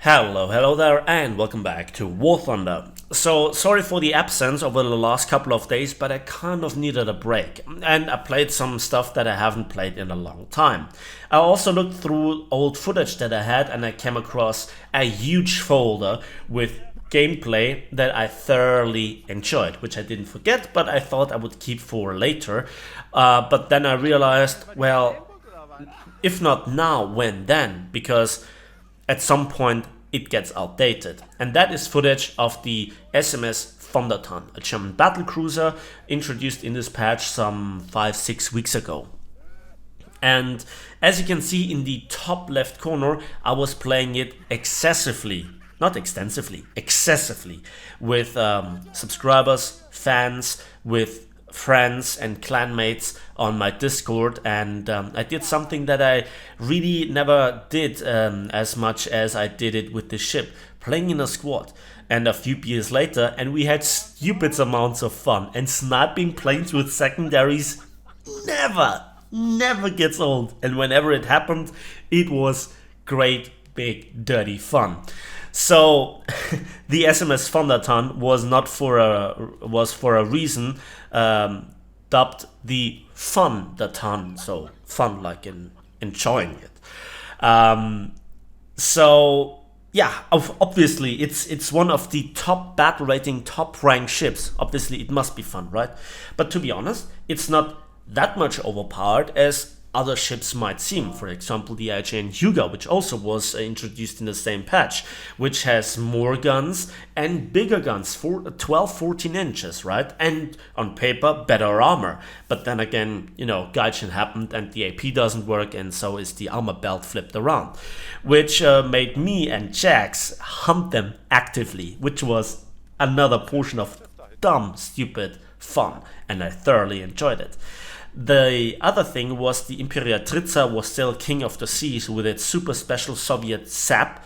Hello there, and welcome back to War Thunder. So, sorry for the absence over the last couple of days, but I kind of needed a break, and I played some stuff that I haven't played in a long time. I also looked through old footage that I had, and I came across a huge folder with gameplay that I thoroughly enjoyed, which I didn't forget, but I thought I would keep for later. But then I realized, well, if not now, when then? Because at some point it gets outdated. And that is footage of the SMS Tann, a German battlecruiser introduced in this patch some 5-6 weeks ago. And as you can see in the top left corner, I was playing it excessively, not extensively, excessively, with subscribers, fans, with friends and clanmates on my Discord, and I did something that I really never did as much as I did it with the ship, playing in a squad. And a few years later, and we had stupid amounts of fun, and sniping planes with secondaries never gets old, and whenever it happened, it was great big dirty fun. So the SMS Tann was for a reason dubbed the Tann, so fun like in enjoying it. So yeah, obviously it's one of the top battle rating, top ranked ships. Obviously it must be fun, right? But to be honest, it's not that much overpowered as other ships might seem. For example, the IJN Hyuga, which also was introduced in the same patch, which has more guns and bigger guns, 12-14 inches, right? And on paper, better armor. But then again, you know, Gaijin happened and the AP doesn't work, and so is the armor belt flipped around, which made me and Jax hunt them actively, which was another portion of dumb, stupid fun, and I thoroughly enjoyed it. The other thing was the Imperatrica was still king of the seas with its super special Soviet sap,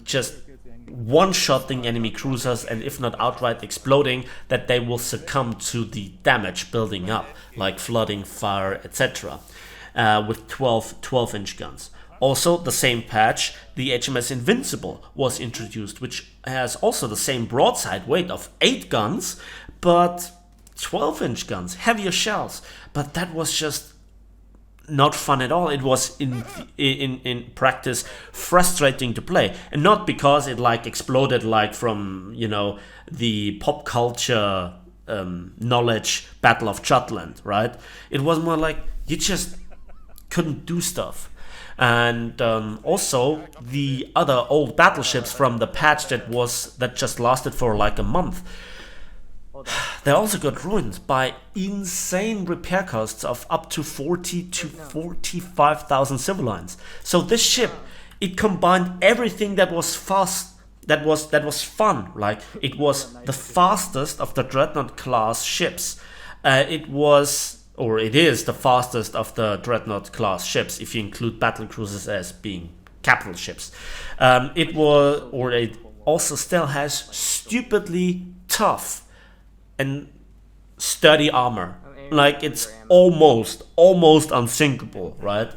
just one-shotting enemy cruisers, and if not outright exploding, that they will succumb to the damage building up, like flooding, fire, etc., with 12-inch guns. Also, the same patch, the HMS Invincible was introduced, which has also the same broadside weight of 8 guns, but 12-inch guns, heavier shells, but that was just not fun at all. It was in practice frustrating to play, and not because it like exploded like from, you know, the pop culture knowledge Battle of Jutland, right? It was more like you just couldn't do stuff. And also the other old battleships from the patch that just lasted for like a month, they also got ruined by insane repair costs of up to 40 to 45,000 civilians. So this ship, it combined everything that was fast, that was fun. Like, it was the fastest of the Dreadnought class ships. It is the fastest of the Dreadnought class ships if you include battlecruisers as being capital ships. It also still has stupidly tough and sturdy armor, like it's almost unsinkable, right?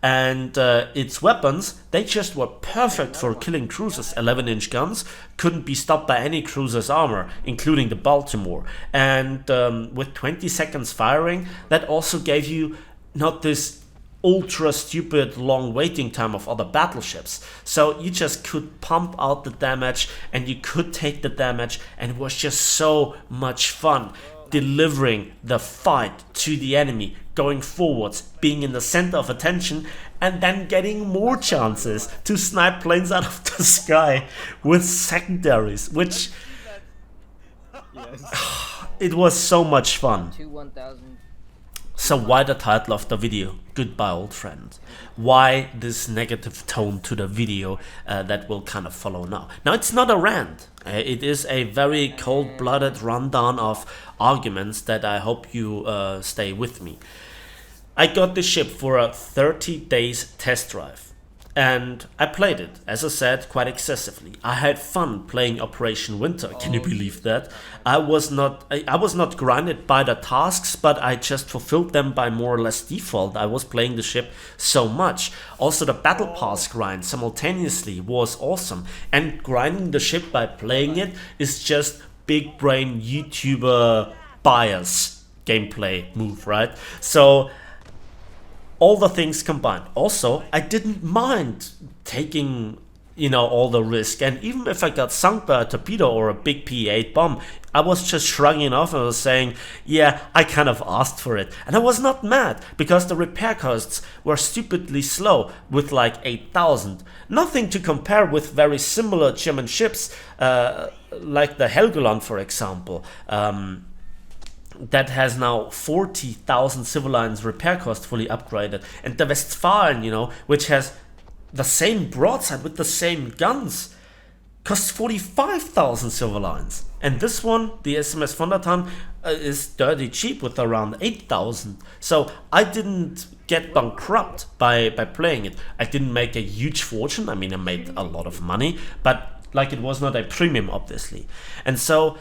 And its weapons, they just were perfect for killing cruisers. 11-inch guns couldn't be stopped by any cruiser's armor, including the Baltimore. And with 20 seconds firing, that also gave you not this ultra stupid long waiting time of other battleships. So you just could pump out the damage, and you could take the damage, and it was just so much fun delivering the fight to the enemy, going forwards, being in the center of attention, and then getting more chances to snipe planes out of the sky with secondaries, which it was so much fun. So why the title of the video, Goodbye Old Friend? Why this negative tone to the video that will kind of follow now? Now, it's not a rant. It is a very cold-blooded rundown of arguments that I hope you stay with me. I got this ship for a 30 days test drive. And I played it, as I said, quite excessively. I had fun playing Operation Winter. Can you believe that? I was not grinded by the tasks, but I just fulfilled them by more or less default. I was playing the ship so much. Also, the battle pass grind simultaneously was awesome. And grinding the ship by playing it is just big brain YouTuber bias gameplay move, right? So all the things combined. Also, I didn't mind taking, all the risk. And even if I got sunk by a torpedo or a big P8 bomb, I was just shrugging it off and was saying, yeah, I kind of asked for it. And I was not mad because the repair costs were stupidly slow with like 8,000. Nothing to compare with very similar German ships, like the Helgoland, for example. That has now 40,000 civil lines repair cost fully upgraded, and the Westfalen, which has the same broadside with the same guns, costs 45,000 civil lines. And this one, the SMS von der Tann, is dirty cheap with around 8,000. So I didn't get bankrupt by playing it. I didn't make a huge fortune. I mean, I made a lot of money, but like it was not a premium, obviously. And so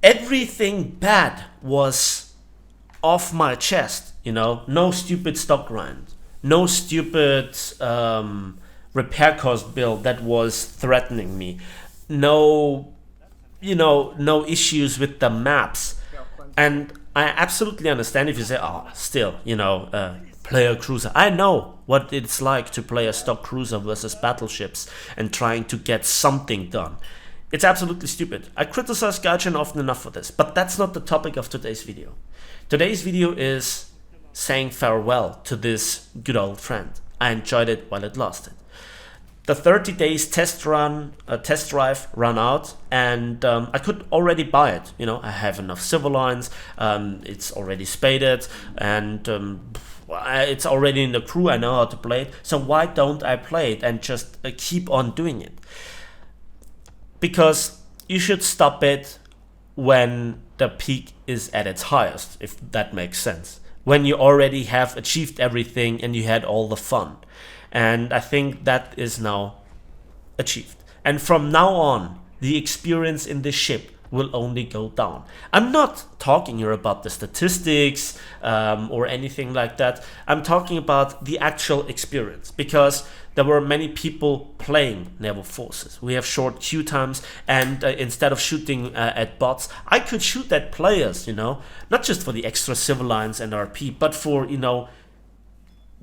everything bad was off my chest, no stupid stock grind, no stupid repair cost bill that was threatening me, no issues with the maps. And I absolutely understand if you say, player cruiser. I know what it's like to play a stock cruiser versus battleships and trying to get something done. It's absolutely stupid. I criticize Gaijin often enough for this, but that's not the topic of today's video. Today's video is saying farewell to this good old friend. I enjoyed it while it lasted. The 30 days test drive ran out, and I could already buy it. I have enough civil lines, it's already spaded, and it's already in the crew. I know how to play it. So why don't I play it and just keep on doing it? Because you should stop it when the peak is at its highest, if that makes sense. When you already have achieved everything and you had all the fun. And I think that is now achieved. And from now on, the experience in this ship will only go down. I'm not talking here about the statistics or anything like that. I'm talking about the actual experience, because there were many people playing naval forces. We have short queue times, and instead of shooting at bots, I could shoot at players, not just for the extra civil lines and RP, but for,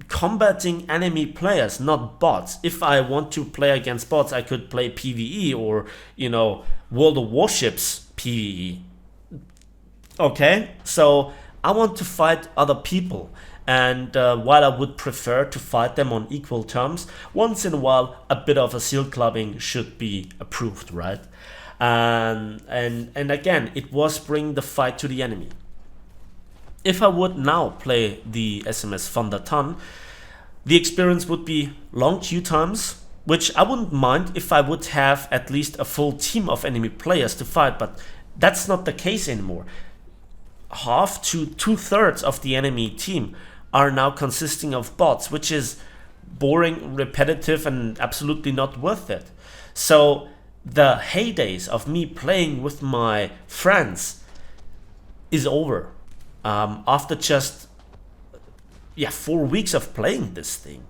combating enemy players, not bots. If I want to play against bots, I could play PvE or, World of Warships PvE. Okay, so I want to fight other people. And while I would prefer to fight them on equal terms, once in a while a bit of a seal clubbing should be approved, right? And again, it was bringing the fight to the enemy. If I would now play the SMS von der Tann, the experience would be long queue times, which I wouldn't mind if I would have at least a full team of enemy players to fight, but that's not the case anymore. Half to 2/3 of the enemy team are now consisting of bots, which is boring, repetitive, and absolutely not worth it. So the heydays of me playing with my friends is over. After just 4 weeks of playing this thing.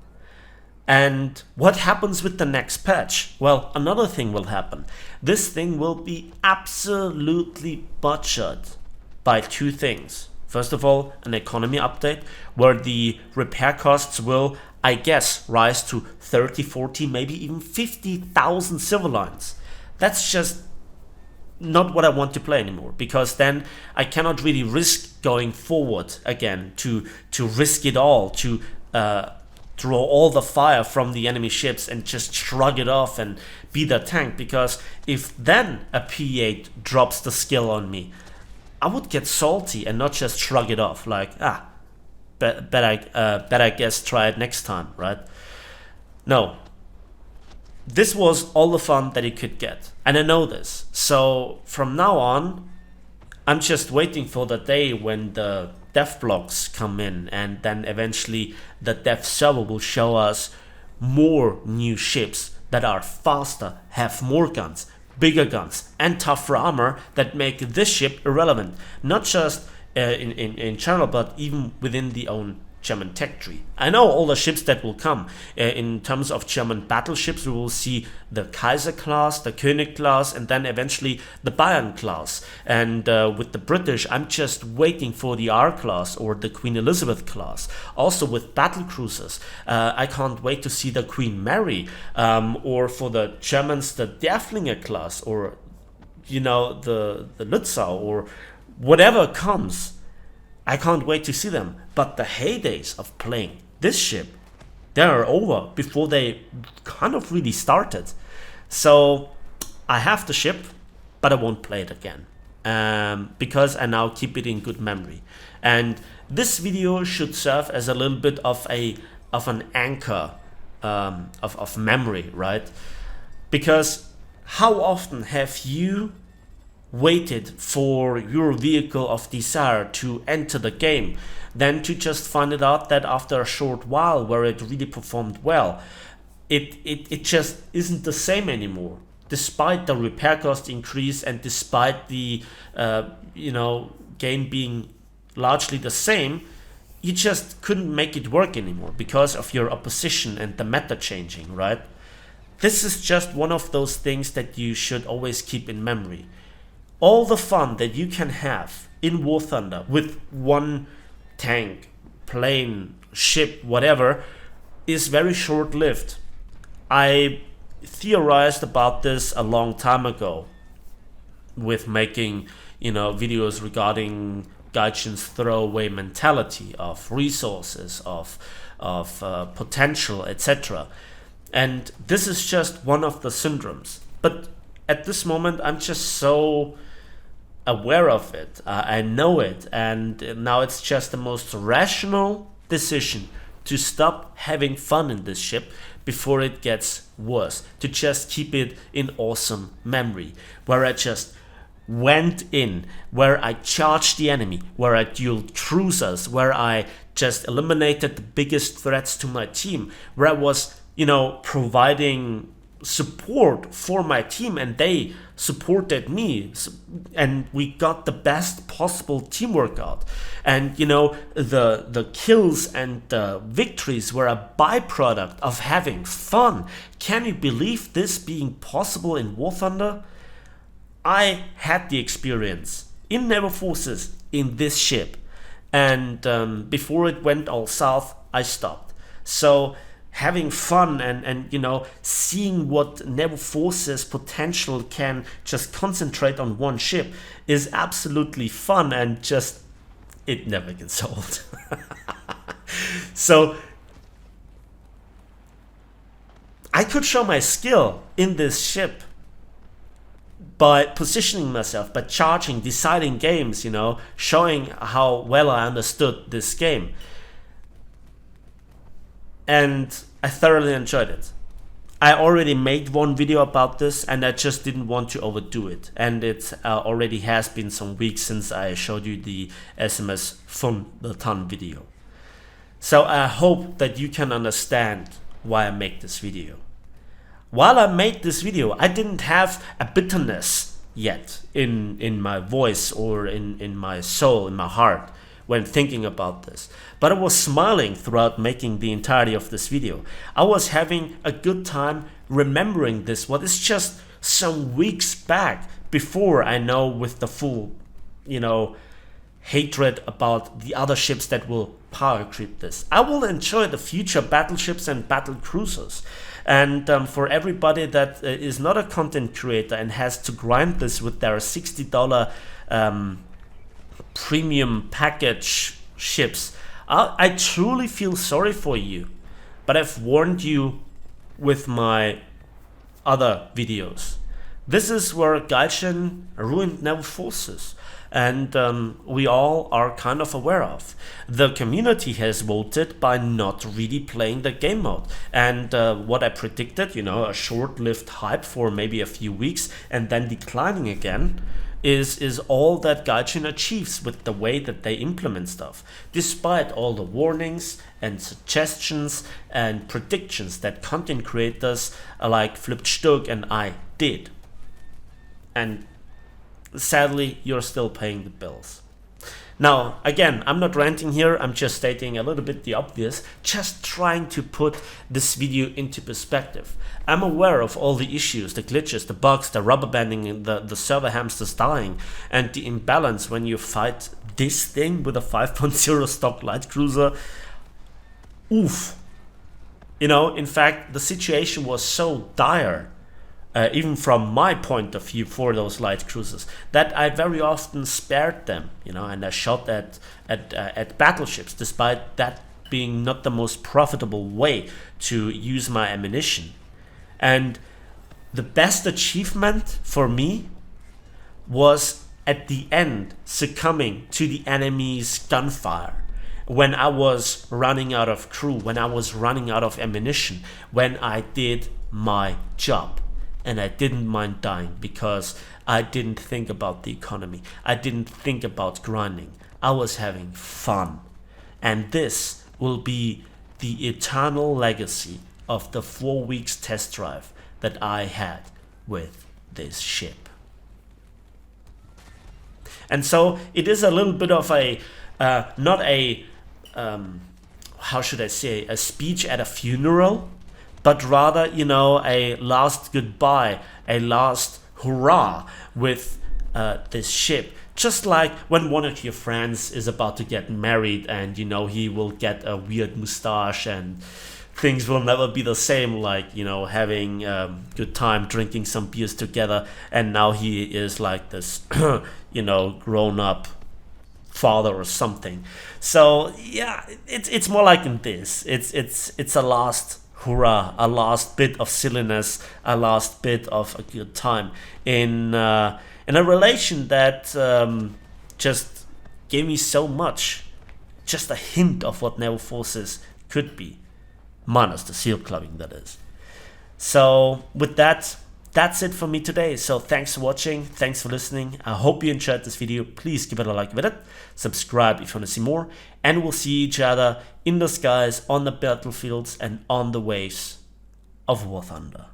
And what happens with the next patch? Well, another thing will happen. This thing will be absolutely butchered by two things. First of all, an economy update where the repair costs will, I guess, rise to 30, 40, maybe even 50,000 civil lines. That's just not what I want to play anymore, because then I cannot really risk going forward again to risk it all, to draw all the fire from the enemy ships and just shrug it off and be the tank, because if then a P8 drops the skill on me, I would get salty and not just shrug it off like, bet I guess try it next time, right? No. This was all the fun that it could get, and I know this. So from now on, I'm just waiting for the day when the dev blocks come in, and then eventually the dev server will show us more new ships that are faster, have more guns, bigger guns, and tougher armor that make this ship irrelevant, not just in general, but even within the own German tech tree. I know all the ships that will come. In terms of German battleships, we will see the Kaiser class, the König class, and then eventually the Bayern class. And with the British, I'm just waiting for the R class or the Queen Elizabeth class. Also with battlecruisers, I can't wait to see the Queen Mary, or for the Germans, the Derfflinger class, or the Lützow, or whatever comes. I can't wait to see them. But the heydays of playing this ship, they are over before they kind of really started. So I have the ship, but I won't play it again, because I now keep it in good memory. And this video should serve as a little bit of an anchor of memory, right? Because how often have you waited for your vehicle of desire to enter the game, then to just find it out that after a short while where it really performed well, it just isn't the same anymore, despite the repair cost increase and despite the game being largely the same. You just couldn't make it work anymore because of your opposition and the meta changing, right? This is just one of those things that you should always keep in memory. All the fun that you can have in War Thunder with one tank, plane, ship, whatever, is very short-lived. I theorized about this a long time ago with making videos regarding Gaijin's throwaway mentality of resources, of potential, etc. And this is just one of the syndromes. But at this moment, I'm just so aware of it. I know it, and now it's just the most rational decision to stop having fun in this ship before it gets worse, to just keep it in awesome memory, where I just went in, where I charged the enemy, where I dueled cruisers, where I just eliminated the biggest threats to my team, where I was providing support for my team and they supported me, and we got the best possible teamwork out. And the kills and the victories were a byproduct of having fun. Can you believe this being possible in War Thunder? I had the experience in Naval Forces in this ship, and before it went all south, I stopped. So having fun and seeing what Naval Forces potential can just concentrate on one ship is absolutely fun, and just it never gets old. So I could show my skill in this ship by positioning myself, by charging, deciding games, showing how well I understood this game. And I thoroughly enjoyed it. I already made one video about this, and I just didn't want to overdo it. And it already has been some weeks since I showed you the SMS Syphon Signal video. So I hope that you can understand why I make this video. While I made this video, I didn't have a bitterness yet in my voice or in my soul, in my heart, when thinking about this. But I was smiling throughout making the entirety of this video. I was having a good time remembering this, what is just some weeks back, before I know with the full, hatred about the other ships that will power creep this. I will enjoy the future battleships and battle cruisers. And for everybody that is not a content creator and has to grind this with their $60 premium package ships, I truly feel sorry for you. But I've warned you with my other videos. This is where Gaijin ruined Naval Forces, and we all are kind of aware of. The community has voted by not really playing the game mode, and what I predicted, a short-lived hype for maybe a few weeks and then declining again, is all that Gaijin achieves with the way that they implement stuff, despite all the warnings and suggestions and predictions that content creators like Flipped Stug and I did. And sadly, you're still paying the bills. Now, again, I'm not ranting here, I'm just stating a little bit the obvious, just trying to put this video into perspective. I'm aware of all the issues, the glitches, the bugs, the rubber banding, the server hamsters dying, and the imbalance when you fight this thing with a 5.0 stock light cruiser. Oof. You know, in fact, the situation was so dire, even from my point of view for those light cruisers, that I very often spared them, you know, and I shot at battleships, despite that being not the most profitable way to use my ammunition. And the best achievement for me was at the end succumbing to the enemy's gunfire. When I was running out of crew, when I was running out of ammunition, when I did my job. And I didn't mind dying because I didn't think about the economy. I didn't think about grinding. I was having fun. And this will be the eternal legacy of the 4 weeks test drive that I had with this ship. And so it is a little bit of a, not a, how should I say, a speech at a funeral, but rather, you know, a last goodbye, a last hurrah with this ship. Just like when one of your friends is about to get married and, you know, he will get a weird mustache and things will never be the same, like, you know, having a good time drinking some beers together, and now he is like this, you know, grown up father or something. So yeah, it's more like in this. It's a last hurrah, a last bit of silliness, a last bit of a good time in a relation that just gave me so much, just a hint of what Naval Forces could be, minus the SEAL clubbing, that is. So with that, that's it for me today. So thanks for watching, thanks for listening. I hope you enjoyed this video. Please give it a like with it, subscribe if you want to see more, and we'll see each other in the skies, on the battlefields, and on the waves of War Thunder.